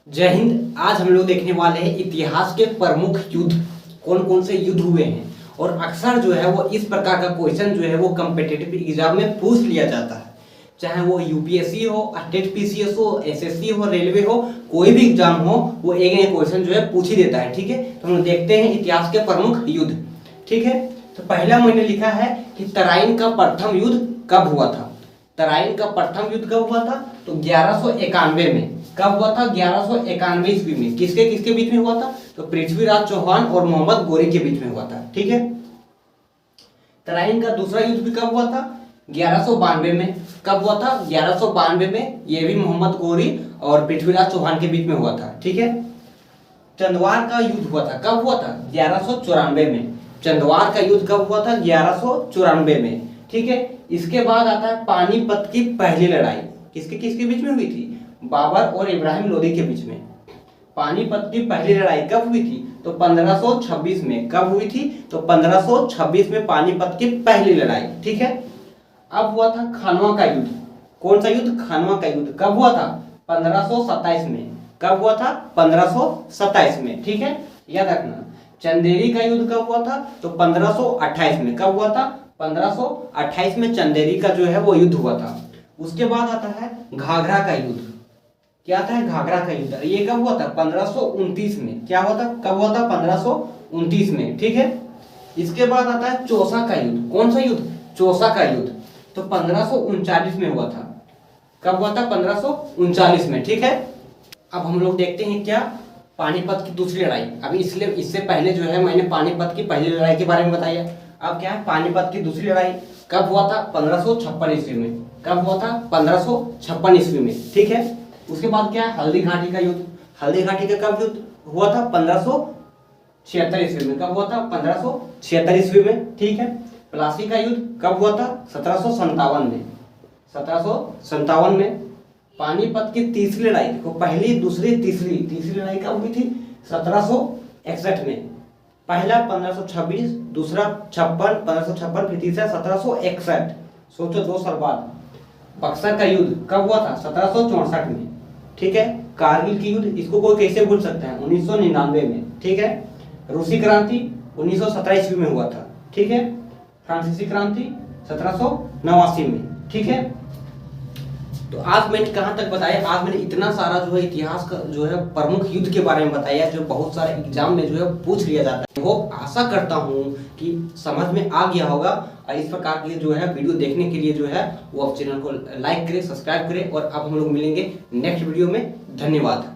जय हिंद। आज हम लोग देखने वाले हैं इतिहास के प्रमुख युद्ध, कौन कौन से युद्ध हुए हैं। और अक्सर जो है वो इस प्रकार का क्वेश्चन जो है वो कम्पिटिटिव एग्जाम में पूछ लिया जाता है, चाहे वो यूपीएससी हो, स्टेट पीसीएस हो, एसएससी हो, रेलवे हो, कोई भी एग्जाम हो, वो एक क्वेश्चन जो है पूछ ही देता है। ठीक है, तो हम देखते हैं इतिहास के प्रमुख युद्ध। ठीक है, तो पहला मैंने लिखा है कि तराइन का प्रथम युद्ध कब हुआ था। तराइन का प्रथम युद्ध कब हुआ था? तो 1191 में। कब हुआ था? 1191 ईस्वी में। किसके किसके बीच में हुआ था? तो पृथ्वीराज चौहान और मोहम्मद गोरी के बीच में हुआ था। ठीक है, तराइन का दूसरा युद्ध भी कब हुआ था? 1192 में। कब हुआ था? 1192 में। ये भी मोहम्मद गोरी और पृथ्वीराज चौहान के बीच में हुआ था। ठीक है, चंदवार का युद्ध हुआ था। कब हुआ था? 1194 में। चंदवार का युद्ध कब हुआ था? 1194 में। ठीक है, इसके बाद आता है पानीपत की पहली लड़ाई। किसके किसके बीच में हुई थी? बाबर और इब्राहिम लोदी के बीच में। पानीपत की पहली लड़ाई कब हुई थी? तो 1526 में। कब हुई थी? तो 1526 में पानीपत की पहली लड़ाई। ठीक है, अब हुआ था खानवा का युद्ध। कौन सा युद्ध? खानवा का युद्ध। कब हुआ था? 1527 में। कब हुआ था? 1527 में। ठीक है, याद रखना। चंदेरी का युद्ध कब हुआ था? तो 1528 में। कब हुआ था? 1528 में चंदेरी का जो है वो युद्ध हुआ था। उसके बाद आता है घाघरा का युद्ध। क्या आता है? घाघरा का युद्ध। ये कब हुआ था? 1529 में। क्या हुआ था? कब हुआ था? 1529 में। ठीक है, इसके बाद आता है चौसा का युद्ध। कौन सा युद्ध? चौसा का युद्ध। तो 1539 में हुआ था। कब हुआ था? 1539 में। ठीक है, अब हम लोग देखते हैं क्या पानीपत की दूसरी लड़ाई। अभी इसलिए इससे पहले जो है मैंने पानीपत की पहली लड़ाई के बारे में बताया। अब क्या है पानीपत की दूसरी लड़ाई कब हुआ था? 1556 ईस्वी में। कब हुआ था? 1556 ईस्वी में। ठीक है, उसके बाद क्या है हल्दी घाटी का युद्ध। हल्दी घाटी का कब युद्ध हुआ था? 1576 ईस्वी में। कब हुआ था? 1576 ईस्वी में। ठीक है, प्लासी का युद्ध कब हुआ था? 1757 में। 1757 में। पानीपत की तीसरी लड़ाई देखो, पहली दूसरी तीसरी लड़ाई कब हुई थी? 1761 में। पहला 1526, दूसरा 1556, फिर तीसरा 1761। सोचो 2 साल बाद। बक्सर का युद्ध कब हुआ था? 1764 में। ठीक है, कारगिल की युद्ध, इसको कोई कैसे भूल सकता है? 1999 में। ठीक है, रूसी क्रांति 1917 ईस्वी में हुआ था। ठीक है, फ्रांसीसी क्रांति 1789 में। ठीक है, तो आज मैंने कहाँ तक बताया? आज मैंने इतना सारा जो है इतिहास का जो है प्रमुख युद्ध के बारे में बताया, जो बहुत सारे एग्जाम में जो है पूछ लिया जाता है। वो आशा करता हूँ कि समझ में आ गया होगा। और इस प्रकार के जो है वीडियो देखने के लिए जो है वो आप चैनल को लाइक करें, सब्सक्राइब करें। और अब हम लोग मिलेंगे नेक्स्ट वीडियो में। धन्यवाद।